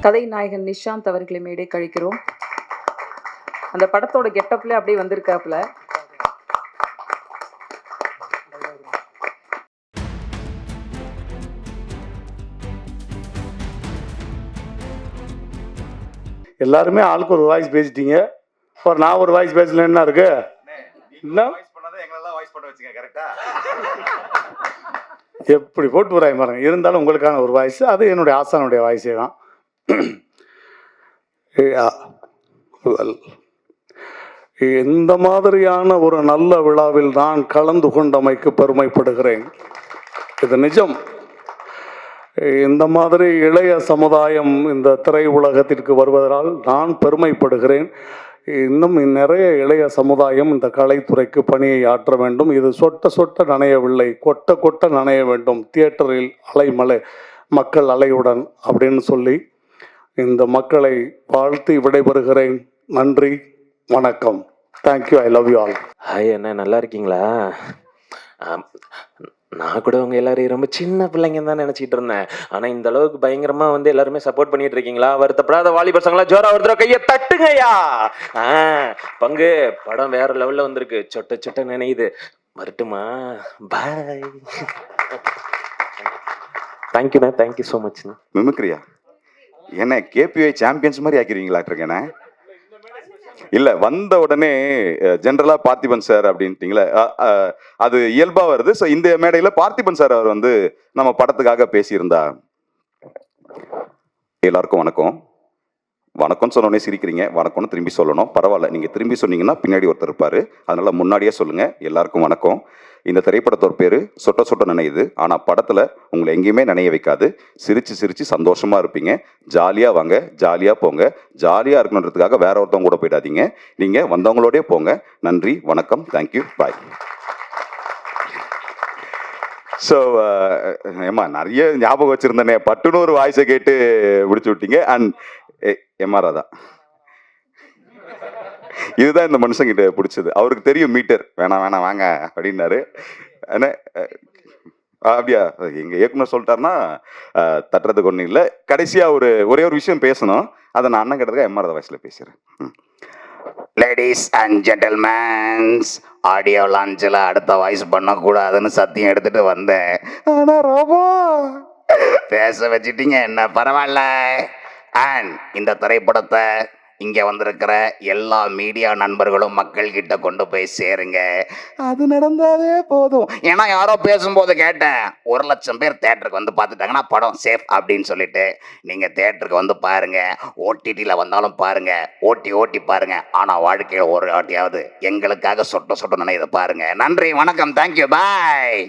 கதை நாயகன் நிஷாந்த் அவர்களை மேடை கழிக்கிறோம். அந்த படத்தோட கெட்டப்ல அப்படியே வந்திருக்காப்புல. எல்லாருமே ஆளுக்கு ஒரு வாய்ஸ் பேசிட்டீங்க. நான் ஒரு வாய்ஸ் பேசல என்ன இருக்கு? எப்படி போட்டு வராய் பாருங்க. இருந்தாலும் உங்களுக்கான ஒரு வாய்ஸ், அது என்னுடைய ஆசானுடைய வாய்ஸே தான். இந்த மாதிரியான ஒரு நல்ல விழாவில் நான் கலந்து கொண்டமைக்கு பெருமைப்படுகிறேன். இது நிஜம். இந்த மாதிரி இளைய சமுதாயம் இந்த திரை உலகத்திற்கு வருவதால் நான் பெருமைப்படுகிறேன். இன்னும் நிறைய இளைய சமுதாயம் இந்த கலைத்துறைக்கு பணியை ஆற்ற வேண்டும். இது சொட்ட சொட்ட நனையவில்லை, கொட்ட கொட்ட நனைய வேண்டும். தியேட்டரில் அலைமலை, மக்கள் அலையுடன் அப்படின்னு சொல்லி இந்த மக்களை வாழ்த்தி விடைபெறுகிறேன். நன்றி, வணக்கம். Thank you. I love you all. Hi அண்ணா, நல்லா இருக்கீங்களா? நான் கூட உங்க எல்லாரையும் ரொம்ப சின்ன பிள்ளைங்க தான் நினைச்சிட்டு இருந்தேன். ஆனா இந்த அளவுக்கு பயங்கரமா எல்லாருமே சப்போர்ட் பண்ணிட்டு இருக்கீங்களா? வருத்தப்படாத வாலி பசங்களா ஜோரா ஒருத்தர கைய தட்டுங்கய்யா. பங்கு படம் வேற லெவல்ல வந்திருக்கு. சொட்ட சொட்ட நினையுது. வரட்டுமா? பாய். தேங்க்யூண்ணா, தேங்க்யூ ஸோ மச்ண்ணா. மிமிக்ரியா என்ன கேபிஐ சாம்பியன்ஸ் மாதிரி ஆக்கிடுவீங்களாட்டிருக்கேண்ணே? இல்ல, வந்த உடனே ஜெனரலா பார்த்திபன் சார் அப்படின்ட்டீங்களே, அது இயல்பா வருது. ஸோ இந்த மேடையில பார்த்திபன் சார் அவர் நம்ம படத்துக்காக பேசியிருந்தா. எல்லாருக்கும் வணக்கம். வணக்கம் சொன்னோடனே சிரிக்கிறீங்க. வணக்கம்னு திரும்பி சொல்லணும். பரவாயில்ல, நீங்க திரும்பி சொன்னீங்கன்னா பின்னாடி ஒருத்தர் இருப்பாரு, அதனால முன்னாடியே சொல்லுங்க. எல்லாருக்கும் வணக்கம். இந்த திரைப்படத்தோட பேரு சொட்ட சொட்ட நினையுது. ஆனா படத்துல உங்களை எங்கேயுமே நினைய வைக்காது. சிரிச்சு சிரிச்சு சந்தோஷமா இருப்பீங்க. ஜாலியா வாங்க, ஜாலியா போங்க. ஜாலியா இருக்கணுன்றதுக்காக வேற ஒருத்தவங்க கூட போயிடாதீங்க. நீங்க வந்தவங்களோடய போங்க. நன்றி, வணக்கம், தேங்க்யூ, பாய். ஸோ ஏமா நிறைய ஞாபகம் வச்சிருந்தேனே, பட்டுன்னு ஒரு வாய்ஸை கேட்டு முடிச்சு விட்டீங்க. அண்ட் எம்ஆர்ஆ இதுதான் இந்த மனுஷங்கிட்ட பிடிச்சது. அவருக்கு தெரியும் மீட்டர் வேணாம் வேணாம் வாங்க அப்படின்னாரு. அப்படியா? எங்க இயக்குனர் சொல்லிட்டாருன்னா தட்டுறதுக்கு ஒன்றும் இல்லை. கடைசியா ஒரே ஒரு விஷயம் பேசணும். அதை நான் அண்ணன் கிட்டதுக்கு எம்ஆர்ஆ வாய்ஸ்ல பேசுறேன். லேடிஸ் அண்ட் ஜென்டில்மேன்ஸ், ஆடியோ லான்ச்சில் அடுத்த வாய்ஸ் பண்ணக்கூடாதுன்னு சத்தியம் எடுத்துட்டு வந்தேன். ஆனா ரொம்ப பேச வச்சுட்டீங்க. என்ன பரவாயில்ல. அண்ட் இந்த திரைப்படத்தை இங்கே வந்திருக்கிற எல்லா மீடியா நண்பர்களும் மக்கள் கிட்ட கொண்டு போய் சேருங்க. அது நடந்தாலே போதும். ஏன்னா யாரோ பேசும்போது கேட்டேன், 1,00,000 பேர் தேட்டருக்கு வந்து பார்த்துட்டாங்கன்னா படம் சேஃப் அப்படின்னு சொல்லிட்டு. நீங்கள் தேட்டருக்கு வந்து பாருங்க, ஓடிடியில் வந்தாலும் பாருங்க, ஓட்டி பாருங்க. ஆனால் வாழ்க்கையில் ஒரு வாட்டியாவது எங்களுக்காக சொட்ட சொட்ட நினைவு பாருங்க. நன்றி, வணக்கம், தேங்க்யூ, பாய்.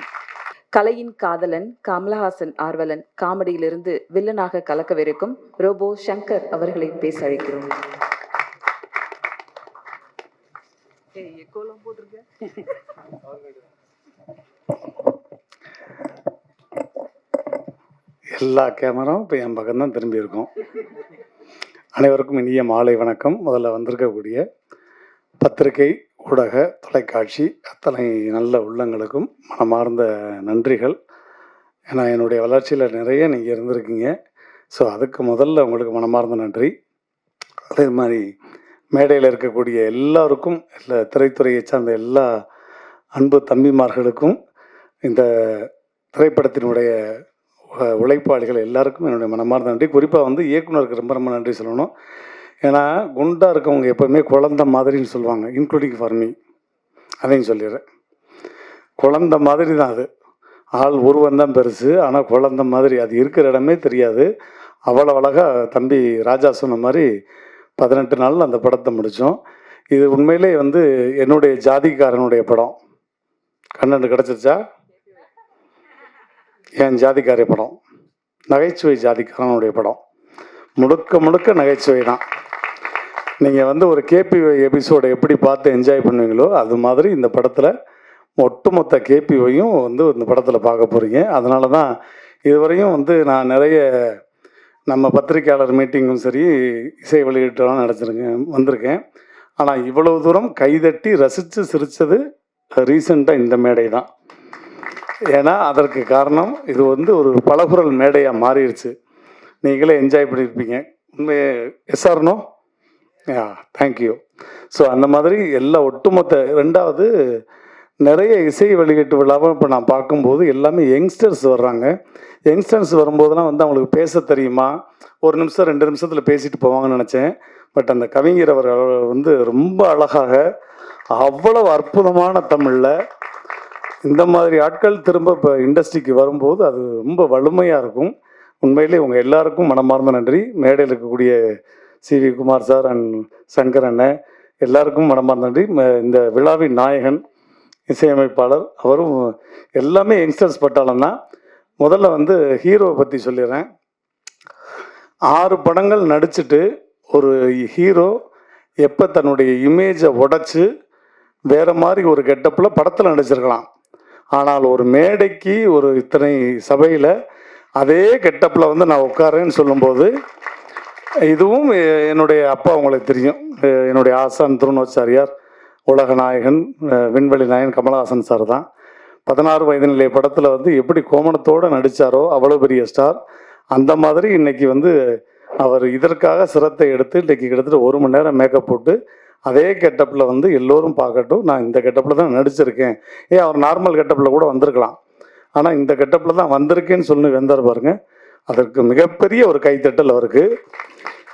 கலையின் காதலன் கமலஹாசன் ஆர்வலன் காமெடியிலிருந்து வில்லனாக கலக்கவிருக்கும் ரோபோ சங்கர் அவர்களை பேச அழைக்கிறோம். எல்லா கேமராவும் இப்போ என் பக்கம் தான் திரும்பி இருக்கும். அனைவருக்கும் இனிய மாலை வணக்கம். முதல்ல வந்திருக்கக்கூடிய பத்திரிகை, ஊடக, தொலைக்காட்சி அத்தனை நல்ல உள்ளங்களுக்கும் மனமார்ந்த நன்றிகள். ஏன்னா என்னுடைய வளர்ச்சியில் நிறைய நீங்கள் இருந்திருக்கீங்க. ஸோ அதுக்கு முதல்ல உங்களுக்கு மனமார்ந்த நன்றி. அதே மாதிரி மேடையில் இருக்கக்கூடிய எல்லாருக்கும், இல்லை திரைத்துறையை சார்ந்த எல்லா அன்பு தம்பிமார்களுக்கும், இந்த திரைப்படத்தினுடைய உழைப்பாளிகள் எல்லாருக்கும் என்னுடைய மனமார்ந்த நன்றி. குறிப்பாக இயக்குனருக்கு ரொம்ப ரொம்ப நன்றி சொல்லணும். ஏன்னா குண்டாக இருக்கவங்க எப்போவுமே குழந்த மாதிரின்னு சொல்லுவாங்க, இன்க்ளூடிங் ஃபார் மீ. அதையும் சொல்லிடுறேன். குழந்த மாதிரி தான் அது. ஆள் உருவம் தான் பெருசு, ஆனால் குழந்த மாதிரி. அது இருக்கிற இடமே தெரியாது. அவ்வளோ அழகாக தம்பி ராஜா சொன்ன மாதிரி 18 நாளில் அந்த படத்தை முடித்தோம். இது உண்மையிலே என்னுடைய ஜாதிக்காரனுடைய படம். கண்டென்ட் கிடச்சிருச்சா? என் ஜாதிக்காரிய படம், நகைச்சுவை ஜாதிக்காரனுடைய படம். முழுக்க முழுக்க நகைச்சுவை தான். நீங்கள் ஒரு கேபிஒய் எபிசோடை எப்படி பார்த்து என்ஜாய் பண்ணுவீங்களோ அது மாதிரி இந்த படத்தில் ஒட்டுமொத்த கேபிஒயும் இந்த படத்தில் பார்க்க போகிறீங்க. அதனால தான் இதுவரையும் நான் நிறைய நம்ம பத்திரிக்கையாளர் மீட்டிங்கும் சரி, இசை வெளியீட்டெல்லாம் வந்திருக்கேன். ஆனால் இவ்வளவு தூரம் கைதட்டி ரசித்து சிரித்தது ரீசெண்டாக இந்த மேடை தான். ஏன்னா அதற்கு காரணம் இது ஒரு பலகுரல் மேடையாக மாறிடுச்சு. நீங்களே என்ஜாய் பண்ணியிருப்பீங்க. உண்மை எஸ்ஆர்னோ தேங்க்யூ. ஸோ அந்த மாதிரி எல்லா ஒட்டுமொத்த 2வது நிறைய இசை வெளியீட்டு விழாவை இப்போ நான் பார்க்கும்போது எல்லாமே யங்ஸ்டர்ஸ் வர்றாங்க. யங்ஸ்டர்ஸ் வரும்போதெல்லாம் வந்து அவங்களுக்கு பேச தெரியுமா, 1 நிமிஷம் 2 நிமிஷத்தில் பேசிட்டு போவாங்கன்னு நினச்சேன். பட் அந்த கவிஞர் அவர் வந்து ரொம்ப அழகாக அவ்வளவு அற்புதமான தமிழில் இந்த மாதிரி ஆட்கள் திரும்ப இப்போ இண்டஸ்ட்ரிக்கு வரும்போது அது ரொம்ப வலிமையாக இருக்கும். உண்மையிலே உங்கள் எல்லாருக்கும் மனமார்ந்த நன்றி. மேடையில் இருக்கக்கூடிய C V Kumar sir and Shankar அண்ணன் எல்லாருக்கும் மனமார்ந்த நன்றி. இந்த விழாவின் நாயகன் இசையமைப்பாளர் அவரும் எல்லாமே யங்ஸ்டர்ஸ் பட்டாளம் தான். முதல்ல வந்து ஹீரோவை பற்றி சொல்லிடுறேன். 6 படங்கள் நடிச்சுட்டு ஒரு ஹீரோ எப்போ தன்னுடைய இமேஜை உடைச்சு வேறு மாதிரி ஒரு கெட்டப்பில் படத்தில் நடிச்சிருக்கலாம். ஆனால் ஒரு மேடைக்கு ஒரு இத்தனை சபையில் அதே கெட்டப்பில் வந்து நான் உட்காரேன்னு சொல்லும்போது, இதுவும் என்னுடைய அப்பா உங்களுக்கு தெரியும், என்னுடைய ஆசான் திருநோச்சாரியார், உலக நாயகன், விண்வெளி நாயகன் கமலஹாசன் சார் தான். 16 வயது நிலை படத்தில் வந்து எப்படி கோமணத்தோடு நடித்தாரோ அவ்வளோ பெரிய ஸ்டார். அந்த மாதிரி இன்னைக்கு வந்து அவர் இதற்காக சிரத்தை எடுத்து இன்றைக்கி கிட்டத்தட்ட 1 மணி நேரம் மேக்கப் போட்டு அதே கெட்டப்பில் வந்து எல்லோரும் பார்க்கட்டும், நான் இந்த கெட்டப்பில் தான் நடிச்சிருக்கேன். அவர் நார்மல் கெட்டப்பில் கூட வந்திருக்கலாம், ஆனால் இந்த கெட்டப்பில் தான் வந்திருக்கேன்னு சொல்லி வந்தார் பாருங்க. அதற்கு மிகப்பெரிய ஒரு கைத்தட்டல் அவருக்கு.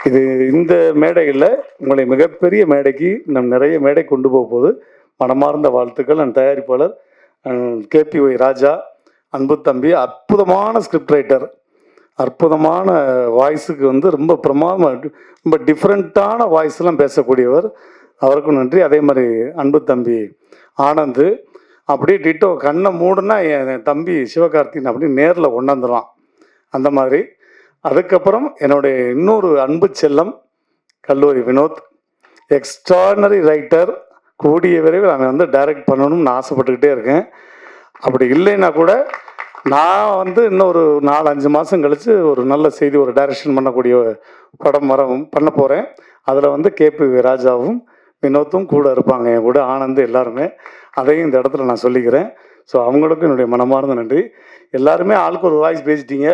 இது இந்த மேடையில் உங்களை மிகப்பெரிய மேடைக்கு நம் நிறைய மேடை கொண்டு போக போது மனமார்ந்த வாழ்த்துக்கள். அண்ட் தயாரிப்பாளர் KPY ராஜா, அன்பு தம்பி, அற்புதமான ஸ்கிரிப்ட் ரைட்டர், அற்புதமான வாய்ஸுக்கு வந்து ரொம்ப பிரமாதமாக ரொம்ப டிஃப்ரெண்ட்டான வாய்ஸ்லாம் பேசக்கூடியவர், அவருக்கும் நன்றி. அதே மாதிரி அன்பு தம்பி ஆனந்த் அப்படியே டிட்டோ கண்ணை மூடுனா என் தம்பி சிவகார்த்திகன் அப்படி நேரில் கொண்டாந்துருவான் அந்த மாதிரி. அதுக்கப்புறம் என்னுடைய இன்னொரு அன்பு செல்லம் கல்லூரி வினோத், எக்ஸ்ட்ரானரி ரைட்டர். கூடிய விரைவில் அவன் வந்து டைரக்ட் பண்ணணும்னு ஆசைப்பட்டுக்கிட்டே இருக்கேன். அப்படி இல்லைன்னா கூட நான் வந்து இன்னொரு 4-5 மாதம் கழித்து ஒரு நல்ல செய்தி, ஒரு டைரக்ஷன் பண்ணக்கூடிய படம் பண்ண போகிறேன். அதில் வந்து KPY ராஜாவும் வினோத்தும் கூட இருப்பாங்க, என் கூட ஆனந்த் எல்லாருமே. அதையும் இந்த இடத்துல நான் சொல்லிக்கிறேன். ஸோ அவங்களுக்கும் என்னுடைய மனமார்ந்த நன்றி. எல்லாருமே ஆளுக்கு ஒரு வாய்ஸ் பேசிட்டீங்க.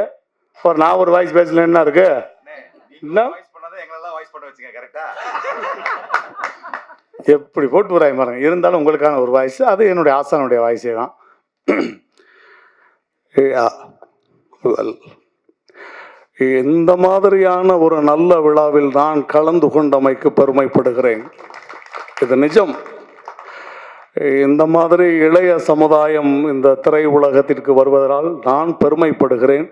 ஒரு நான் ஒரு வாய்ஸ் பேசல என்ன இருக்கு, எப்படி போட்டு வராய் பாருங்க. இருந்தாலும் உங்களுக்கான ஒரு வாய்ஸ், அது என்னுடைய ஆசானுடைய வாய்ஸே தான். இந்த மாதிரியான ஒரு நல்ல விழாவில் நான் கலந்து கொண்டமைக்கு பெருமைப்படுகிறேன். இது நிஜம். இந்த மாதிரி இளைய சமுதாயம் இந்த திரை உலகத்திற்கு வருவதால் நான் பெருமைப்படுகிறேன்.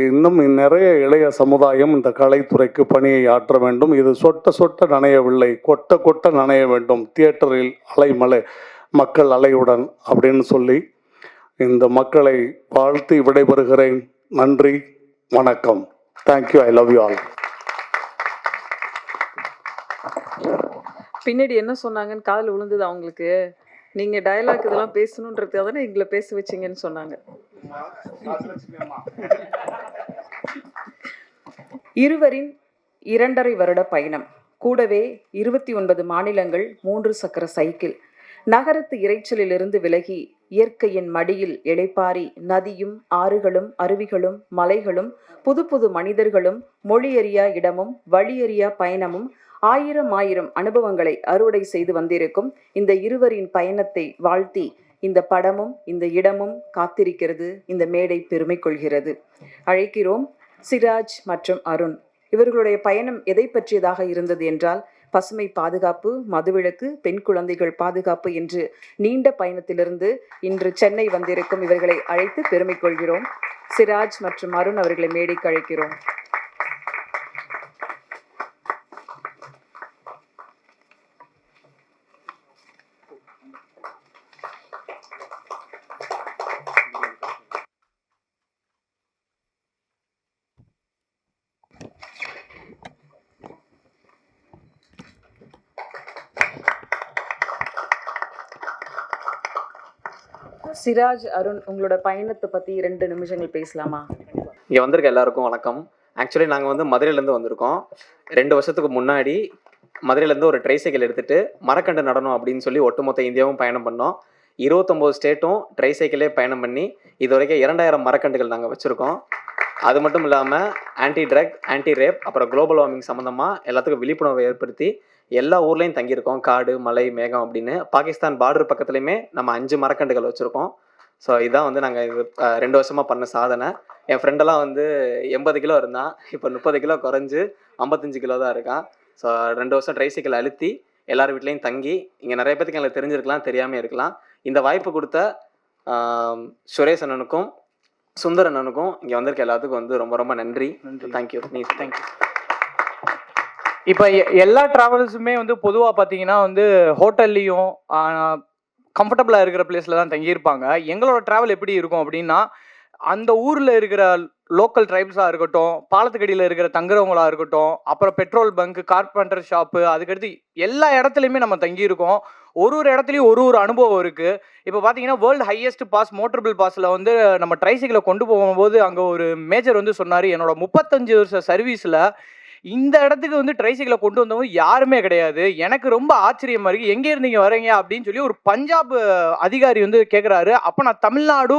இன்னும் நிறைய இளைய சமுதாயம் இந்த கலைத்துறைக்கு பணியை ஆற்ற வேண்டும். இது சொட்ட சொட்ட நனையவில்லை, கொட்ட கொட்ட நனைய வேண்டும். தியேட்டரில் அலைமலை, மக்கள் அலையுடன் அப்படின்னு சொல்லி இந்த மக்களை வாழ்த்தி விடைபெறுகிறேன். நன்றி, வணக்கம். Thank you, I love you all. பின்னாடி என்ன சொன்னாங்கன்னு காதில் விழுந்தது அவங்களுக்கு. நீங்கள் டயலாக் இதெல்லாம் பேசணுன்றதுக்காக தானே எங்களை பேச வச்சிங்கன்னு சொன்னாங்க. இருவரின் 2.5 வருட பயணம், கூடவே 29 மாநிலங்கள், 3 சக்கர சைக்கிள், நகரத்து இறைச்சலிலிருந்து விலகி இயற்கையின் மடியில் இளைப்பாரி நதியும் ஆறுகளும் அருவிகளும் மலைகளும் புது புது மனிதர்களும் மொழியறியா இடமும் வழியறியா பயணமும் 1000 அனுபவங்களை அறுவடை செய்து வந்திருக்கும் இந்த இருவரின் பயணத்தை வாழ்த்தி இந்த படமும் இந்த இடமும் காத்திருக்கிறது. இந்த மேடை பெருமை கொள்கிறது. அழைக்கிறோம் சிராஜ் மற்றும் அருண். இவர்களுடைய பயணம் எதை பற்றியதாக இருந்தது என்றால், பசுமை பாதுகாப்பு, மதுவிலக்கு, பெண் குழந்தைகள் பாதுகாப்பு என்று நீண்ட பயணத்திலிருந்து இன்று சென்னை வந்திருக்கும் இவர்களை அழைத்து பெருமை கொள்கிறோம். சிராஜ் மற்றும் அருண் அவர்களை மேடைக்கு அழைக்கிறோம். சிராஜ், அருண், உங்களோட பயணத்தை பற்றி 2 நிமிஷங்கள் பேசலாமா? இங்கே வந்திருக்க எல்லாருக்கும் வணக்கம். ஆக்சுவலி நாங்கள் வந்து மதுரையிலேருந்து வந்திருக்கோம். 2 வருஷத்துக்கு முன்னாடி மதுரையிலேருந்து ஒரு ட்ரைசைக்கிள் எடுத்துகிட்டு மரக்கண்டு நடனம் அப்படின்னு சொல்லி ஒட்டுமொத்த இந்தியாவும் பயணம் பண்ணோம். 29 ஸ்டேட்டும் ட்ரைசைக்கிளே பயணம் பண்ணி இது வரைக்கும் 2000 மரக்கண்டுகள் நாங்கள் வச்சுருக்கோம். அது மட்டும் இல்லாமல் ஆன்டி ட்ரக், ஆன்டி ரேப், அப்புறம் குளோபல் வார்மிங் சம்மந்தமாக எல்லாத்துக்கும் விழிப்புணர்வை ஏற்படுத்தி எல்லா ஊர்லேயும் தங்கியிருக்கோம். காடு, மலை, மேகம் அப்படின்னு. பாகிஸ்தான் பார்டர் பக்கத்துலையுமே நம்ம 5 மரக்கன்றுகள் வச்சுருக்கோம். ஸோ இதான் வந்து நாங்கள் இது 2 வருஷமாக பண்ண சாதனை. என் ஃப்ரெண்டெல்லாம் வந்து 80 கிலோ இருந்தான், இப்போ 30 கிலோ குறைஞ்சு 55 கிலோ தான் இருக்கான். ஸோ 2 வருஷம் ட்ரைசைக்கிள் அழுத்தி எல்லார் வீட்லேயும் தங்கி, இங்கே நிறைய பேத்துக்கு எங்களுக்கு தெரிஞ்சிருக்கலாம், தெரியாமல் இருக்கலாம். இந்த வாய்ப்பு கொடுத்த சுரேஷ் அண்ணனுக்கும் சுந்தர் அண்ணனுக்கும் இங்கே வந்திருக்க எல்லாத்துக்கும் வந்து ரொம்ப ரொம்ப நன்றி. தேங்க்யூ. தேங்க்யூ. இப்போ எல்லா ட்ராவல்ஸுமே வந்து பொதுவாக பார்த்தீங்கன்னா வந்து ஹோட்டல்லையும் கம்ஃபர்டபுளாக இருக்கிற பிளேஸில் தான் தங்கியிருப்பாங்க. எங்களோட ட்ராவல் எப்படி இருக்கும் அப்படின்னா, அந்த ஊரில் இருக்கிற லோக்கல் ட்ரைப்ஸாக இருக்கட்டும், பாலத்துக்கடியில் இருக்கிற தங்குறவங்களாக இருக்கட்டும், அப்புறம் பெட்ரோல் பங்க், கார்பெண்டர் ஷாப்பு, அதுக்கடுத்து எல்லா இடத்துலையுமே நம்ம தங்கியிருக்கோம். ஒரு இடத்துலையும் ஒரு அனுபவம் இருக்குது. இப்போ பார்த்தீங்கன்னா வேர்ல்டு ஹையஸ்ட் பாஸ் மோட்டரபிள் பாஸில் வந்து நம்ம ட்ரைசைக்கிளை கொண்டு போகும்போது அங்கே ஒரு மேஜர் வந்து சொன்னார், என்னோட 35 வருஷ சர்வீஸில் இந்த இடத்துக்கு வந்து ட்ரைசைக்கிளை கொண்டு வந்தவங்க யாருமே கிடையாது. எனக்கு ரொம்ப ஆச்சரியமா இருக்கு, எங்கே இருந்தீங்க வரீங்க அப்படின்னு சொல்லி ஒரு பஞ்சாப் அதிகாரி வந்து கேட்குறாரு. அப்போ நான் தமிழ்நாடு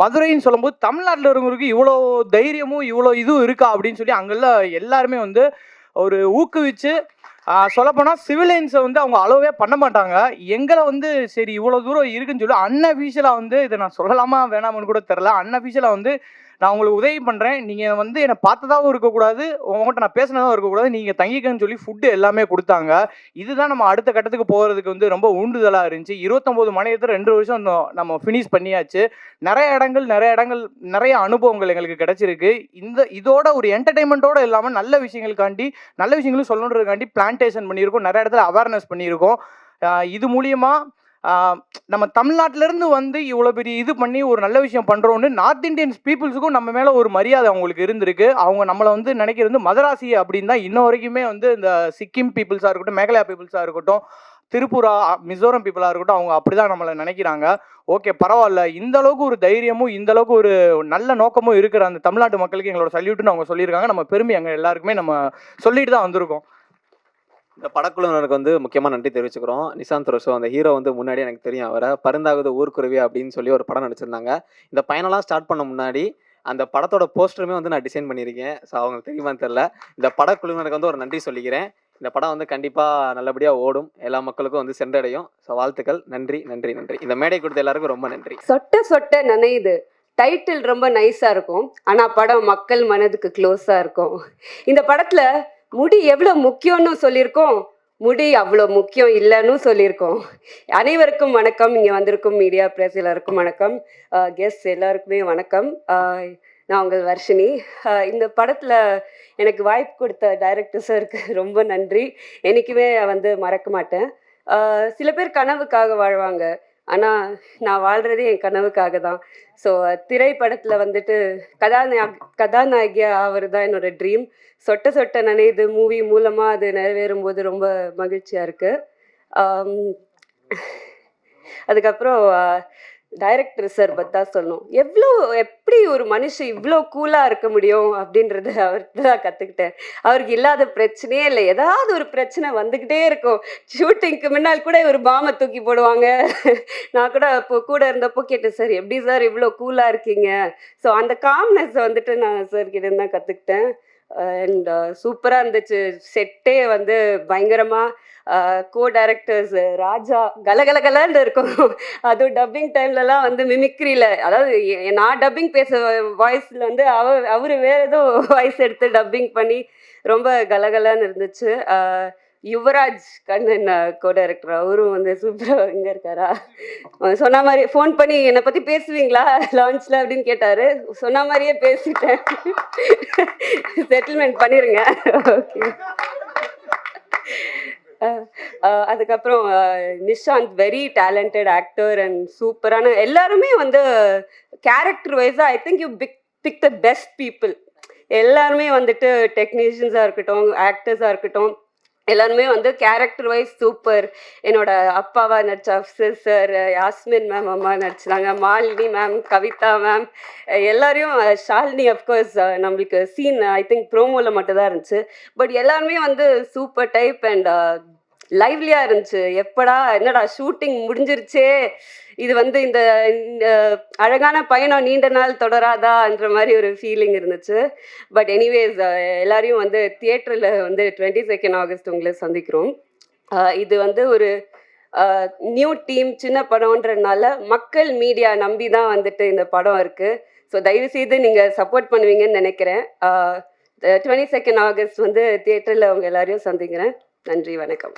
மதுரைன்னு சொல்லும்போது தமிழ்நாட்டில் இருக்கிறவங்களுக்கு இவ்வளோ தைரியமும் இவ்வளோ இதுவும் இருக்கா அப்படின்னு சொல்லி அங்கெல்லாம் எல்லாருமே வந்து ஒரு ஊக்குவிச்சு சொல்லப்போனால் சிவிலியன்ஸை வந்து அவங்க அளவே பண்ண மாட்டாங்க. எங்களை வந்து சரி இவ்வளோ தூரம் இருக்குன்னு சொல்லி அன்அஃபீஷியலாக வந்து இதை நான் சொல்லலாமா வேணாமன்னு கூட தெரில, அன்அஃபீஷியலாக வந்து நான் உங்களுக்கு உதவி பண்ணுறேன், நீங்கள் வந்து என்னை பார்த்ததாகவும் இருக்கக்கூடாது, உங்கள்கிட்ட நான் பேசினதாகவும் இருக்கக்கூடாது, நீங்கள் தங்கிக்கன்னு சொல்லி ஃபுட்டு எல்லாமே கொடுத்தாங்க. இதுதான் நம்ம அடுத்த கட்டத்துக்கு போகிறதுக்கு வந்து ரொம்ப ஊண்டுதலாக இருந்துச்சு. 29 மணி நேரத்தில் 2 வருஷம் நம்ம ஃபினிஷ் பண்ணியாச்சு. நிறைய இடங்கள் நிறைய அனுபவங்கள் எங்களுக்கு கிடைச்சிருக்கு. இதோட ஒரு என்டர்டைன்மெண்ட்டோடு இல்லாமல் நல்ல விஷயங்களும் சொல்லணுன்றதுக்காண்டி பிளான்டேஷன் பண்ணியிருக்கோம், நிறைய இடத்துல அவேர்னஸ் பண்ணியிருக்கோம். இது மூலியமாக நம்ம தமிழ்நாட்டிலேருந்து வந்து இவ்வளோ பெரிய இது பண்ணி ஒரு நல்ல விஷயம் பண்ணுறோன்னு நார்த் இந்தியன்ஸ் பீப்புள்ஸுக்கும் நம்ம மேலே ஒரு மரியாதை அவங்களுக்கு இருந்திருக்கு. அவங்க நம்மளை வந்து நினைக்கிறது மதராசி அப்படின்னு தான் இன்ன வரைக்குமே வந்து இந்த சிக்கிம் பீப்புள்ஸாக இருக்கட்டும், மேகாலயா பீப்புள்ஸாக இருக்கட்டும், திரிபுரா, மிசோரம் பீப்புளாக இருக்கட்டும், அவங்க அப்படி தான் நம்மளை நினைக்கிறாங்க. ஓகே, பரவாயில்ல, இந்த அளவுக்கு ஒரு தைரியமும் இந்த அளவுக்கு ஒரு நல்ல நோக்கமும் இருக்கிற அந்த தமிழ்நாட்டு மக்களுக்கு எங்களோட சல்யூட்னு அவங்க சொல்லியிருக்காங்க. நம்ம பெருமை அங்கே எல்லாருக்குமே நம்ம சொல்லிட்டு தான் வந்திருக்கோம். இந்த படக்குழுவினருக்கு வந்து முக்கியமாக நன்றி தெரிவிச்சுக்கிறோம். நிசாந்த் ரோஷோ அந்த ஹீரோ வந்து முன்னாடி எனக்கு தெரியும், அவரை பருந்தாகுது ஊர்க்குருவி அப்படின்னு சொல்லி ஒரு படம் நடிச்சிருந்தாங்க. இந்த பயணம்லாம் ஸ்டார்ட் பண்ண முன்னாடி அந்த படத்தோட போஸ்டருமே வந்து நான் டிசைன் பண்ணியிருக்கேன். ஸோ அவங்களுக்கு தெரியுமான்னு தெரில. இந்த படக்குழுவினருக்கு வந்து ஒரு நன்றி சொல்லிக்கிறேன். இந்த படம் வந்து கண்டிப்பாக நல்லபடியாக ஓடும், எல்லா மக்களுக்கும் வந்து சென்றடையும். ஸோ வாழ்த்துக்கள். நன்றி நன்றி நன்றி. இந்த மேடை கொடுத்த எல்லாருக்கும் ரொம்ப நன்றி. சொட்ட சொட்ட நனையுது டைட்டில் ரொம்ப நைஸாக இருக்கும், ஆனால் படம் மக்கள் மனதுக்கு க்ளோஸாக இருக்கும். இந்த படத்தில் முடி எவ்வளோ முக்கியம்னு சொல்லியிருக்கோம், முடி அவ்வளோ முக்கியம் இல்லைன்னு சொல்லியிருக்கோம். அனைவருக்கும் வணக்கம், இங்கே வந்திருக்கும் மீடியா ப்ரெஸ் எல்லாருக்கும் வணக்கம், கெஸ்ட் எல்லாருக்குமே வணக்கம். நான் உங்கள் வர்ஷினி. இந்த படத்தில் எனக்கு வாய்ப்பு கொடுத்த டைரக்டர் சாருக்கு ரொம்ப நன்றி. என்றைக்குமே வந்து மறக்க மாட்டேன். சில பேர் கனவுக்காக வாழ்வாங்க, ஆனால் நான் வாழ்கிறதே என் கனவுக்காக தான். ஸோ திரைப்படத்தில் வந்துட்டு கதாநாயகியாக ஆகிறது தான் என்னோட ட்ரீம். சொட்ட சொட்ட நனையுது மூவி மூலமாக அது நிறைவேறும் போது ரொம்ப மகிழ்ச்சியாக இருக்குது. அதுக்கப்புறம் டைரக்டர் சார் பற்றி தான் சொல்லணும். எப்படி ஒரு மனுஷன் இவ்வளோ கூலாக இருக்க முடியும் அப்படின்றத அவர்கிட்ட தான் கற்றுக்கிட்டேன். அவருக்கு இல்லாத பிரச்சனையே இல்லை, ஏதாவது ஒரு பிரச்சனை வந்துக்கிட்டே இருக்கும். ஷூட்டிங்க்கு முன்னால் கூட ஒரு பாமை தூக்கி போடுவாங்க. நான் கூட இப்போ கூட இருந்தப்போ கேட்டேன், சார் எப்படி சார் இவ்வளோ கூலாக இருக்கீங்க? ஸோ அந்த காம்னஸை வந்துட்டு நான் சார்கிட்ட தான் கற்றுக்கிட்டேன். அண்ட் சூப்பராக இருந்துச்சு. செட்டே வந்து பயங்கரமாக கோ டைரக்டர்ஸ் ராஜா கலகலகலன்னு இருக்கும். அதுவும் டப்பிங் டைம்லலாம் வந்து மிமிக்ரியில், அதாவது நான் டப்பிங் பேச வாய்ஸில் வந்து அவர் வேறு ஏதோ வாய்ஸ் எடுத்து டப்பிங் பண்ணி ரொம்ப கலகலன்னு இருந்துச்சு. யுவராஜ் கண்ணன் கோ டைரக்டர், அவரும் வந்து சூப்பராக இங்கே இருக்காரா, சொன்ன மாதிரி ஃபோன் பண்ணி என்னை பற்றி பேசுவீங்களா லான்ச்சில் அப்படின்னு கேட்டார். சொன்ன மாதிரியே பேசிட்டேன். செட்டில்மெண்ட் பண்ணிடுங்க. ஓகே. அதுக்கப்புறம் Nishanth very talented actor and சூப்பரான எல்லாருமே வந்து கேரக்டர் வைஸாக I think you pick the best people. எல்லாருமே வந்துட்டு டெக்னீஷியன்ஸாக இருக்கட்டும், ஆக்டர்ஸாக இருக்கட்டும், எல்லாருமே வந்து கேரக்டர் வைஸ் சூப்பர். என்னோட அப்பாவா நடிச்ச அஃப்சர் சார், யாஸ்மின் மேம் அம்மா நடிச்சாங்க, மாலினி மேம், கவிதா மேம், எல்லாரையும், ஷாலினி அஃப்கோர்ஸ் நம்மளுக்கு சீன் ஐ திங்க் ப்ரோமோவில் மட்டும்தான் இருந்துச்சு. பட் எல்லாருமே வந்து சூப்பர் டைப் அண்ட் லைவ்லியாக இருந்துச்சு. எப்படா என்னடா ஷூட்டிங் முடிஞ்சிருச்சே, இது வந்து இந்த அழகான பயணம் நீண்ட நாள் தொடராதான்ற மாதிரி ஒரு ஃபீலிங் இருந்துச்சு. பட் எனிவேஸ் எல்லாரையும் வந்து தியேட்டரில் வந்து 22 ஆகஸ்ட் உங்களை சந்திக்கிறோம். இது வந்து ஒரு நியூ டீம், சின்ன படம்ன்றதுனால மக்கள் மீடியா நம்பி தான் வந்துட்டு இந்த படம் இருக்குது. ஸோ தயவுசெய்து நீங்கள் சப்போர்ட் பண்ணுவீங்கன்னு நினைக்கிறேன். 22 ஆகஸ்ட் வந்து தியேட்டரில் அவங்க எல்லாரையும் சந்திக்கிறேன். நன்றி, வணக்கம்.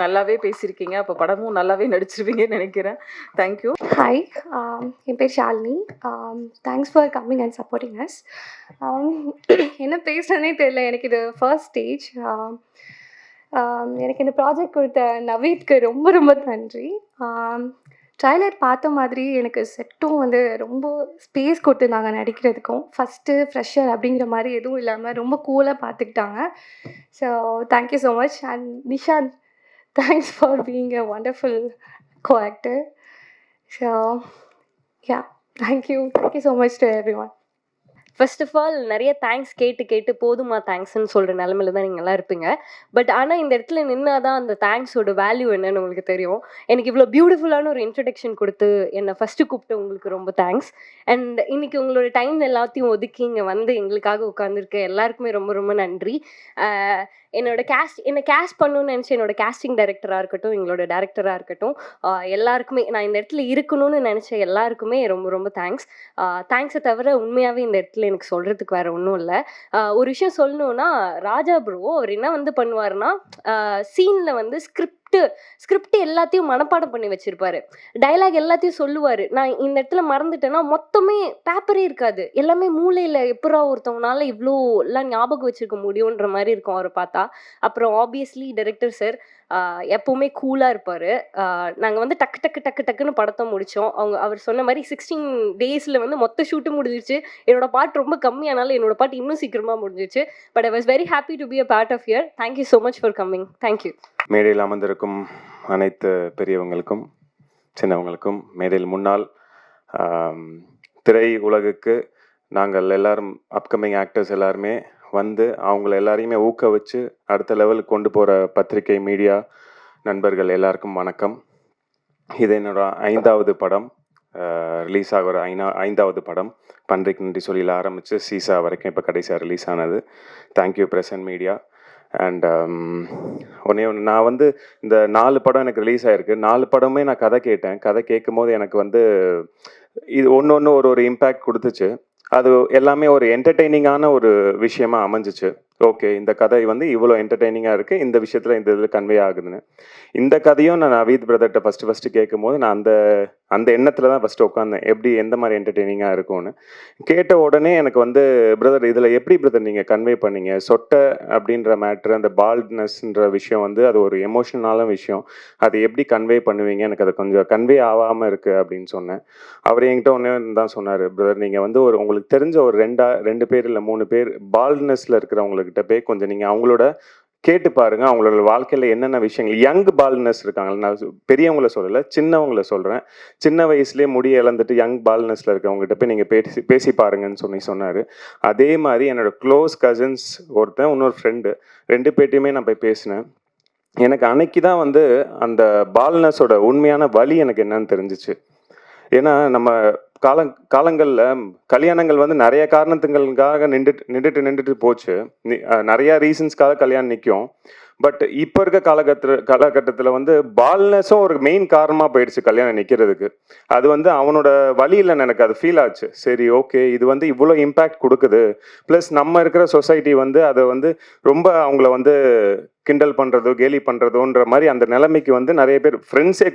நல்லாவே பேசியிருக்கீங்க. அப்போ படமும் நல்லாவே நடிச்சிருவீங்கன்னு நினைக்கிறேன். தேங்க்யூ. ஹாய், என் பேர் Shalini. Thanks for coming and supporting us. என்ன பேசுகிறேனே தெரியல, எனக்கு இது ஃபர்ஸ்ட் ஸ்டேஜ். எனக்கு இந்த ப்ராஜெக்ட் கொடுத்த நவீத்க்கு ரொம்ப ரொம்ப நன்றி. ட்ரைலர் பார்த்த மாதிரி எனக்கு செட்டும் வந்து ரொம்ப ஸ்பேஸ் கொடுத்துருந்தாங்க நடிக்கிறதுக்கும். ஃபஸ்ட்டு ஃப்ரெஷர் அப்படிங்கிற மாதிரி எதுவும் இல்லாமல் ரொம்ப கூலாக பார்த்துக்கிட்டாங்க. So thank you so much. And Nishanth, thanks for being a wonderful co-actor. So yeah, thank you so much to everyone. First of all நிறைய தேங்க்ஸ் கேட்டு போதுமா தேங்க்ஸ்ன்னு சொல்கிற நிலமையில தான் நீங்கள் எல்லாம் இருப்பீங்க. பட் ஆனால் இந்த இடத்துல நின்னா தான் அந்த தேங்க்ஸோட வேல்யூ என்னன்னு உங்களுக்கு தெரியும். எனக்கு இவ்வளோ பியூட்டிஃபுல்லான ஒரு இன்ட்ரடக்ஷன் கொடுத்து என்னை ஃபஸ்ட்டு கூப்பிட்டு உங்களுக்கு ரொம்ப தேங்க்ஸ். அண்ட் இன்னைக்கு உங்களோட டைம் எல்லாத்தையும் ஒதுக்கி இங்கே வந்து எங்களுக்காக உட்காந்துருக்க எல்லாருக்குமே ரொம்ப ரொம்ப நன்றி. என்னை கேஸ்ட் பண்ணணும்னு நினச்சி என்னோட கேஸ்டிங் டைரக்டராக இருக்கட்டும், எங்களோட டேரக்டராக இருக்கட்டும், எல்லாருக்குமே, நான் இந்த இடத்துல இருக்கணும்னு நினச்ச எல்லாருக்குமே ரொம்ப ரொம்ப தேங்க்ஸ். தேங்க்ஸை தவிர உண்மையாகவே இந்த இடத்துல எனக்கு சொல்கிறதுக்கு வேறு ஒன்றும் இல்லை. ஒரு விஷயம் சொல்லணுன்னா, ராஜா ப்ரோ அவர் என்ன வந்து பண்ணுவார்னா, சீனில் வந்து ஸ்கிரிப்ட் எல்லாத்தையும் மனப்பாடம் பண்ணி வச்சிருப்பாரு. டைலாக் எல்லாத்தையும் சொல்லுவார். நான் இந்த இடத்துல மறந்துட்டேன்னா மொத்தமே பேப்பரே இருக்காது. எல்லாமே மூளையில் எப்படா ஒருத்தவங்களால இவ்வளோ எல்லாம் ஞாபகம் வச்சுருக்க முடியுன்ற மாதிரி இருக்கும் அவரை பார்த்தா. அப்புறம் ஆப்வியஸ்லி டைரக்டர் சார் எப்போவுமே கூலாக இருப்பார். நாங்கள் வந்து டக்குன்னு படத்தை முடித்தோம். அவர் சொன்ன மாதிரி 16 டேஸில் வந்து மொத்த ஷூட்டு முடிஞ்சிச்சு. என்னோடய பாட்டு ரொம்ப கம்மியானாலும் என்னோட பாட்டு இன்னும் சீக்கிரமாக முடிஞ்சிச்சு. But I was very happy to be a part of here. Thank you so much for coming. Thank you. மேடையில் அமர்ந்திருக்கும் அனைத்து பெரியவங்களுக்கும் சின்னவங்களுக்கும், மேடையில் முன்னால் திரை உலகுக்கு நாங்கள் எல்லாரும் அப்கமிங் ஆக்டர்ஸ் எல்லாருமே வந்து அவங்கள எல்லாரையுமே ஊக்குவிச்சு அடுத்த லெவலுக்கு கொண்டு போகிற பத்திரிகை, மீடியா நண்பர்கள் எல்லாருக்கும் வணக்கம். இது என்னோட 5வது படம், ரிலீஸ் ஆகிற 5வது படம். பன்றிக்கு நன்றி சொல்லியில் ஆரம்பித்து சீசா வரைக்கும் இப்போ கடைசியாக ரிலீஸ் ஆனது. Thank you press and media. And ஒன்று, நான் வந்து இந்த 4 படம் எனக்கு ரிலீஸ் ஆகிருக்கு. 4 படமே நான் கதை கேட்டேன். கதை கேட்கும் போது எனக்கு வந்து இது ஒன்று ஒரு இம்பேக்ட் கொடுத்துச்சு. அது எல்லாமே ஒரு என்டர்டெய்னிங்கான ஒரு விஷயமா அமைஞ்சிச்சு. ஓகே, இந்த கதை வந்து இவ்வளோ என்டர்டெய்னிங்காக இருக்குது, இந்த விஷயத்தில் இந்த இதில் கன்வே ஆகுதுன்னு. இந்த கதையும் நான் நவீத் பிரதர்கிட்ட ஃபஸ்ட்டு கேட்கும் போது நான் அந்த எண்ணத்தில் தான் ஃபஸ்ட்டு உட்காந்தேன், எப்படி எந்த மாதிரி என்டர்டெய்னிங்காக இருக்கும்னு. கேட்ட உடனே எனக்கு வந்து, பிரதர் இதில் எப்படி பிரதர் நீங்கள் கன்வே பண்ணீங்க? சொட்டை அப்படின்ற மேட்ரு, அந்த பால்ட்னஸ்ன்ற விஷயம் வந்து அது ஒரு எமோஷனலான விஷயம், அது எப்படி கன்வே பண்ணுவீங்க? எனக்கு அது கொஞ்சம் கன்வே ஆகாமல் இருக்குது அப்படின்னு சொன்னேன். அவர் என்கிட்ட ஒன்றே தான் சொன்னார், பிரதர் நீங்கள் வந்து உங்களுக்கு தெரிஞ்ச ஒரு 2 பேர் இல்லை 3 பேர் பால்ட்னஸில் இருக்கிறவங்கக்கிட்ட போய் கொஞ்சம் நீங்கள் அவங்களோட கேட்டு பாருங்க, அவங்களோட வாழ்க்கையில் என்னென்ன விஷயங்கள், யங் பால்னஸ் இருக்காங்க, நான் பெரியவங்கள சொல்லலை, சின்னவங்கள சொல்கிறேன். சின்ன வயசுலேயே முடி இழந்துட்டு யங் பால்னஸில் இருக்கவங்ககிட்ட போய் நீங்கள் பேசி பாருங்கன்னு சொன்னார். அதே மாதிரி என்னோட க்ளோஸ் கசின்ஸ் ஒருத்தன், இன்னொரு ஃப்ரெண்டு, 2 பேர்ட்டையுமே நான் போய் பேசினேன். எனக்கு அன்னைக்கு தான் வந்து அந்த பால்னஸோட உண்மையான வலி எனக்கு என்னன்னு தெரிஞ்சிச்சு. ஏன்னா நம்ம காலங்களில் கல்யாணங்கள் வந்து நிறைய காரணத்துங்களுக்காக நின்றுட்டு போச்சு. நிறைய ரீசன்ஸ்க்காக கல்யாணம் நிற்கும். பட் இப்போ இருக்க காலகட்டத்தில் வந்து பால்னஸும் ஒரு மெயின் காரணமாக போயிடுச்சு கல்யாணம் நிற்கிறதுக்கு. அது வந்து அவனோட வழியில் எனக்கு அது ஃபீல் ஆச்சு. சரி, ஓகே, இது வந்து இவ்வளோ இம்பேக்ட் கொடுக்குது. ப்ளஸ் நம்ம இருக்கிற சொசைட்டி வந்து அதை வந்து ரொம்ப அவங்கள வந்து கிண்டல் பண்ணுறதோ கேலி பண்ணுறதோன்ற மாதிரி அந்த நிலைமைக்கு வந்து நிறைய பேர்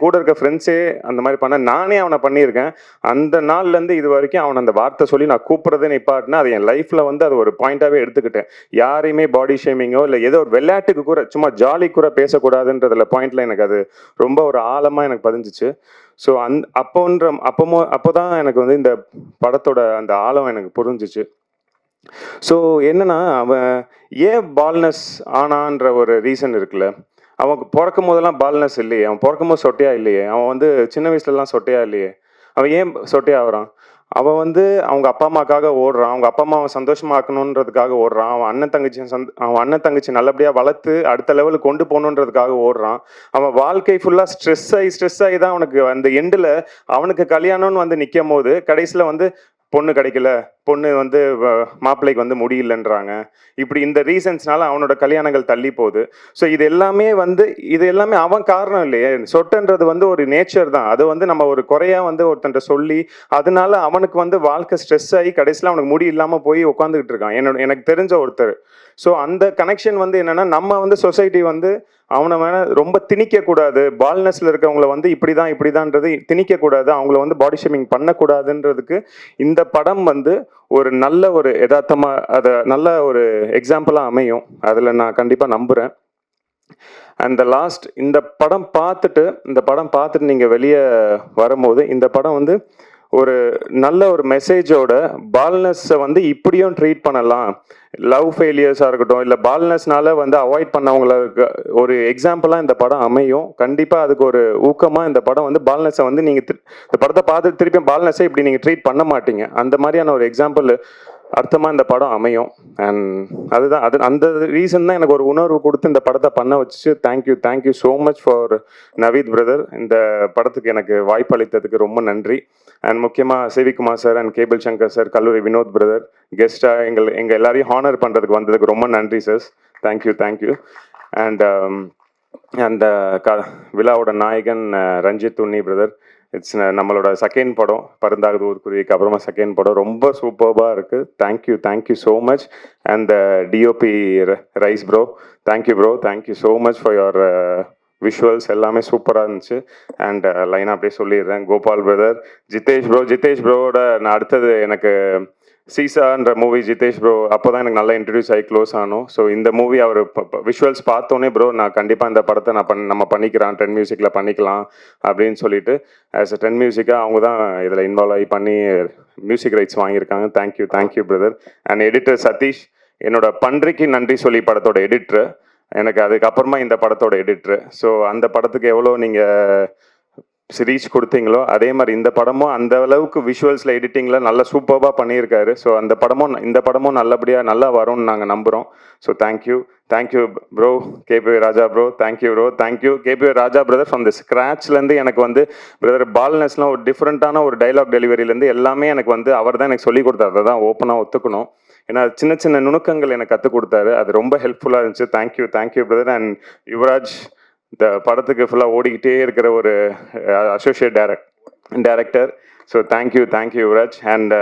கூட இருக்க ஃப்ரெண்ட்ஸே அந்த மாதிரி பண்ண, நானே அவனை பண்ணியிருக்கேன். அந்த நாள்லேருந்து இது வரைக்கும் அவனை அந்த வார்த்தை சொல்லி நான் கூப்பிட்றதே நிப்பாட்டினா அது என் லைஃப்பில் வந்து அது ஒரு பாயிண்ட்டாகவே எடுத்துக்கிட்டேன். யாரையுமே பாடி ஷேமிங்கோ இல்லை ஏதோ ஒரு விளையாட்டுக்கு கூட சும்மா ஜாலி கூட பேசக்கூடாதுன்றதுல பாயிண்ட்ல எனக்கு அது ரொம்ப ஒரு ஆழமாக எனக்கு பதிஞ்சிச்சு. ஸோ அப்போதான் எனக்கு வந்து இந்த படத்தோட அந்த ஆழம் எனக்கு புரிஞ்சிச்சு. ஸோ என்னன்னா, அவன் ஏன் பால்னஸ் ஆனான்ற ஒரு ரீசன் இருக்குல்ல. அவன் பிறக்கும் போதெல்லாம் பால்னஸ் இல்லையே, அவன் பிறக்கும் போது சொட்டையா இல்லையே, அவன் வந்து சின்ன வயசுலலாம் சொட்டையா இல்லையே, அவன் ஏன் சொட்டையா ஆகிறான்? அவன் வந்து அவங்க அப்பா அம்மாக்காக ஓடுறான், அவங்க அப்பா அம்மாவை சந்தோஷமாக்கணுன்றதுக்காக ஓடுறான், அவன் அண்ணன் தங்கச்சி நல்லபடியாக வளர்த்து அடுத்த லெவலுக்கு கொண்டு போகணுன்றதுக்காக ஓடுறான். அவன் வாழ்க்கை ஃபுல்லாக ஸ்ட்ரெஸ் ஆகி தான் அவனுக்கு அந்த எண்டில் அவனுக்கு கல்யாணம்னு வந்து நிற்கும் போது கடைசியில் வந்து பொண்ணு கிடைக்கல, பொண்ணு வந்து மாப்பிள்ளைக்கு வந்து முடியலன்றாங்க. இப்படி இந்த ரீசன்ஸ்னால அவனோட கல்யாணங்கள் தள்ளி போகுது. ஸோ இது எல்லாமே அவன் காரணம் இல்லையே. சொட்டுன்றது வந்து ஒரு நேச்சர் தான். அது வந்து நம்ம ஒரு குறையா வந்து ஒருத்தன்ட்ட சொல்லி அதனால அவனுக்கு வந்து வாழ்க்கை ஸ்ட்ரெஸ் ஆகி கடைசியில் அவனுக்கு முடி இல்லாமல் போய் உட்காந்துக்கிட்டு இருக்கான் எனக்கு தெரிஞ்ச ஒருத்தர். ஸோ அந்த கனெக்ஷன் வந்து என்னன்னா, நம்ம வந்து சொசைட்டி வந்து அவனை மேலே ரொம்ப திணிக்கக்கூடாது. பால்னஸில் இருக்கவங்கள வந்து இப்படிதான்ன்றது திணிக்கக்கூடாது, அவங்கள வந்து பாடி ஷேமிங் பண்ணக்கூடாதுன்றதுக்கு இந்த படம் வந்து ஒரு நல்ல ஒரு யதார்த்தமாக அதை நல்ல ஒரு எக்ஸாம்பிளாக அமையும். அதில் நான் கண்டிப்பாக நம்புகிறேன். அண்ட் லாஸ்ட் இந்த படம் பார்த்துட்டு நீங்கள் வெளியே வரும்போது இந்த படம் வந்து ஒரு நல்ல ஒரு மெசேஜோட பால்னஸை வந்து இப்படியும் ட்ரீட் பண்ணலாம், லவ் ஃபெயிலியர்ஸாக இருக்கட்டும், இல்லை பால்னஸ்னால வந்து அவாய்ட் பண்ணவங்களுக்கு ஒரு எக்ஸாம்பிளாக இந்த படம் அமையும். கண்டிப்பாக அதுக்கு ஒரு ஊக்கமாக இந்த படம் வந்து பால்னஸை வந்து நீங்கள் இந்த படத்தை பார்த்து திருப்பி பால்னஸை இப்படி நீங்கள் ட்ரீட் பண்ண மாட்டீங்க, அந்த மாதிரியான ஒரு எக்ஸாம்பிள் அர்த்தமாக இந்த படம் அமையும். அண்ட் அதுதான் அந்த ரீசன் தான் எனக்கு ஒரு உணர்வு கொடுத்து இந்த படத்தை பண்ண வச்சு. Thank you so much for Naveed brother. இந்த படத்துக்கு எனக்கு வாய்ப்பு அளித்ததுக்கு ரொம்ப நன்றி. அண்ட் முக்கியமாக Sivakumar sir and cable Shankar sir, கல்லூரி வினோத் பிரதர் கெஸ்ட்டாக எங்கள் எல்லாரையும் ஹானர் பண்ணுறதுக்கு வந்ததுக்கு ரொம்ப நன்றி சார். தேங்க்யூ. அண்ட் அந்த விழாவோட நாயகன் ரஞ்சித் உன்னி பிரதர், இட்ஸ் நம்மளோட செகண்ட் படம், பருந்தாகுது ஊர்க்குருவிக்கு அப்புறமா செகண்ட் படம், ரொம்ப சூப்பர்பாக இருக்குது. Thank you so much. And DOP rice bro, thank you so much for your visuals, எல்லாமே சூப்பராக இருந்துச்சு. அண்ட் லைனாக அப்படியே சொல்லிடுறேன். கோபால் பிரதர், ஜிதேஷ் ப்ரோவோட நான் அடுத்தது எனக்கு சீசான்ற மூவி ஜிதேஷ் ப்ரோ அப்போ தான் எனக்கு நல்லா இன்ட்ரடியூஸ் ஆகி க்ளோஸ் ஆனோம். ஸோ இந்த மூவி அவர் விஷுவல்ஸ் பார்த்தோன்னே ப்ரோ நான் கண்டிப்பாக இந்த படத்தை நம்ம பண்ணிக்கிறான், 10 மியூசிக்கில் பண்ணிக்கலாம் அப்படின்னு சொல்லிட்டு ஆஸ் அ 10 மியூசிக்காக அவங்க தான் இதில் இன்வால்வ் ஆகி பண்ணி மியூசிக் ரைட்ஸ் வாங்கியிருக்காங்க. Thank you brother. And editor Sathish, என்னோட பன்றிக்கு நன்றி சொல்லி படத்தோட எடிட்ரு, எனக்கு அதுக்கப்புறமா இந்த படத்தோட எடிட்ரு. ஸோ அந்த படத்துக்கு எவ்வளோ நீங்கள் ரீச் கொடுத்தீங்களோ அதே மாதிரி இந்த படமும் அந்த அளவுக்கு விஷுவல்ஸில் எடிட்டிங்கில் நல்லா சூப்பராக பண்ணியிருக்காரு. ஸோ இந்த படமும் நல்லபடியாக நல்லா வரும்னு நாங்கள் நம்புகிறோம். So thank you bro. KP Raja bro, thank you KP Raja brother. From the ஸ்க்ராட்ச்லேருந்து எனக்கு வந்து பிரதர் பால்னஸ்லாம் ஒரு டிஃப்ரெண்ட்டான ஒரு டைலாக் டெலிவரியிலேருந்து எல்லாமே எனக்கு வந்து அவர் தான் எனக்கு சொல்லி கொடுத்தாரு. அதை தான் ஓப்பனாக ஒத்துக்கணும். ஏன்னா சின்ன நுணுக்கங்கள் எனக்கு கற்றுக் கொடுத்தாரு, அது ரொம்ப ஹெல்ப்ஃபுல்லாக இருந்துச்சு. Thank you brother. அண்ட் யுவராஜ், இந்த படத்துக்கு ஃபுல்லாக ஓடிக்கிட்டே இருக்கிற ஒரு associate director. So thank you Yuvaraj. And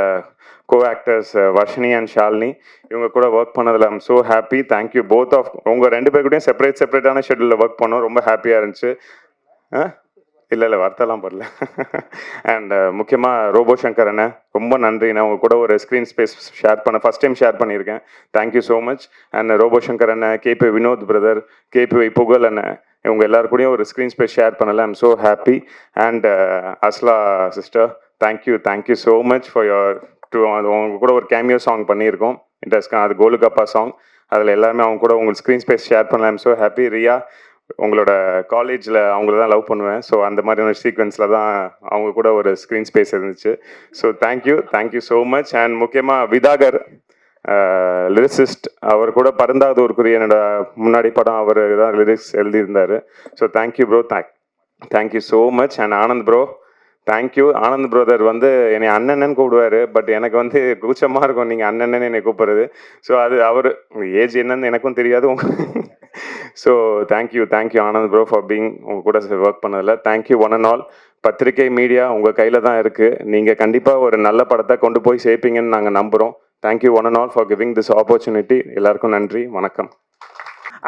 co actors Varshini and Shalini, இவங்க கூட ஒர்க் பண்ணதில் I'm so happy. Thank you both of உங்கள் 2 பேர் கூடயும் செப்பரேட்டான ஷெட்யூலில் ஒர்க் பண்ணோம், ரொம்ப ஹாப்பியாக இருந்துச்சு. இல்லை வார்த்தைலாம் பரல. அண்ட் முக்கியமாக ரோபோ சங்கர் அண்ணன், ரொம்ப நன்றி. நான் உங்கள் கூட ஒரு screen space first time share பண்ணியிருக்கேன். Thank you so much. And robo Shankar அண்ணன், கேபி வினோத் பிரதர், கேபி புகழ் அண்ணன், இவங்க எல்லாருக்கூடையும் ஒரு ஸ்க்ரீன் ஸ்பேஸ் ஷேர் பண்ணல. I'm so happy. And Asla sister, thank you so much for அவங்க கூட ஒரு கேமியோ சாங் பண்ணியிருக்கோம் இன்ட்ரெஸ்டாக, அது கோலுகப்பா சாங். அதில் எல்லாருமே அவங்க கூட உங்களுக்கு ஸ்க்ரீன் ஸ்பேஸ் ஷேர் பண்ணல. I'm so happy. ரியா, உங்களோட காலேஜில் அவங்கள தான் லவ் பண்ணுவேன். ஸோ அந்த மாதிரியான சீக்வன்ஸில் தான் அவங்க கூட ஒரு ஸ்க்ரீன் ஸ்பேஸ் இருந்துச்சு. So thank you so much. And முக்கியமாக விதாகர், லிரிசிஸ்ட், அவர் கூட பருந்தாது ஊர்க்குரிய என்னோட முன்னாடி படம் அவர் தான் லிரிக்ஸ் எழுதியிருந்தார். So thank you bro, thank you so much. And Anand bro, thank you. Anand brother வந்து என்னை அண்ணன்னு கூப்பிடுவார், பட் எனக்கு வந்து கூச்சமாக இருக்கும் நீங்கள் அண்ணன்னு என்னை கூப்பிட்றது. ஸோ அது அவர் ஏஜ் என்னன்னு எனக்கும் தெரியாது. So thank you Anand bro for being உங்கள் கூட ஒர்க் பண்ணதில். Thank you one and all. பத்திரிகை மீடியா உங்கள் கையில் தான் இருக்குது, நீங்கள் கண்டிப்பாக ஒரு நல்ல படத்தை கொண்டு போய் சேர்ப்பீங்கன்னு நாங்கள் நம்புகிறோம். Thank you one and all for giving this opportunity. எல்லாருக்கும் நன்றி, வணக்கம்.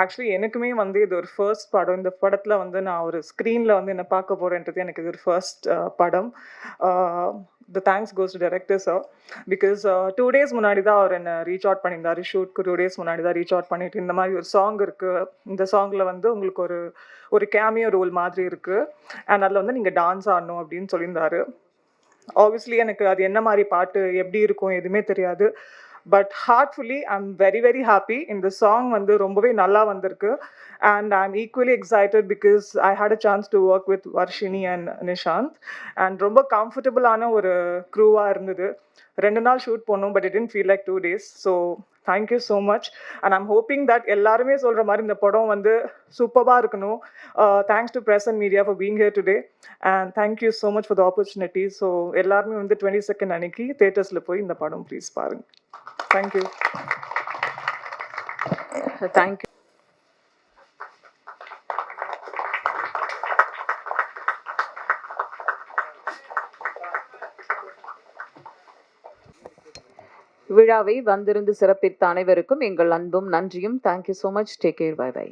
ஆக்சுவலி எனக்குமே வந்து இது ஒரு ஃபர்ஸ்ட் படம். இந்த படத்தில் வந்து நான் ஒரு ஸ்க்ரீனில் வந்து என்ன பார்க்க போகிறேன்றது எனக்கு இது ஒரு ஃபர்ஸ்ட் படம். த thanks goes to director sir, because 2 days முன்னாடி தான் அவர் என்னை ரீச் அவுட் பண்ணியிருந்தார். ஷூட்க்கு 2 days முன்னாடி தான் ரீச் அவுட் பண்ணிட்டு, இந்த மாதிரி ஒரு சாங் இருக்குது, இந்த சாங்கில் வந்து உங்களுக்கு ஒரு கேமியோ ரோல் மாதிரி இருக்குது, அண்ட் அதில் வந்து நீங்கள் டான்ஸ் ஆடணும் அப்படின்னு சொல்லியிருந்தாரு. ஆப்வியஸ்லி எனக்கு அது என்ன மாதிரி பாட்டு எப்படி இருக்கும் எதுவுமே தெரியாது. But heartfully I'm very very happy. இந்த சாங் வந்து ரொம்பவே நல்லா வந்திருக்கு. And I'm equally excited because I had a chance to work with Varshini and Nishanth. And ரொம்ப கம்ஃபர்டபுளான ஒரு க்ரூவாக இருந்தது. 2 நாள் ஷூட் பண்ணோம், but it didn't feel like 2 days. So thank you so much. And I'm hoping that எல்லாருமே சொல்கிற மாதிரி இந்த படம் வந்து சூப்பராக இருக்கணும். Thanks to press and media for being here today. And thank you so much for the opportunity. So எல்லாருமே வந்து 22nd அன்னைக்கு தேட்டர்ஸில் போய் இந்த படம் ப்ளீஸ் பாருங்கள். தேங்க்யூ. தேங்க்யூ. விழாவை வந்திருந்து சிறப்பித்த அனைவருக்கும் எங்கள் அன்பும் நன்றியும். Thank you so much. Take care. Bye by.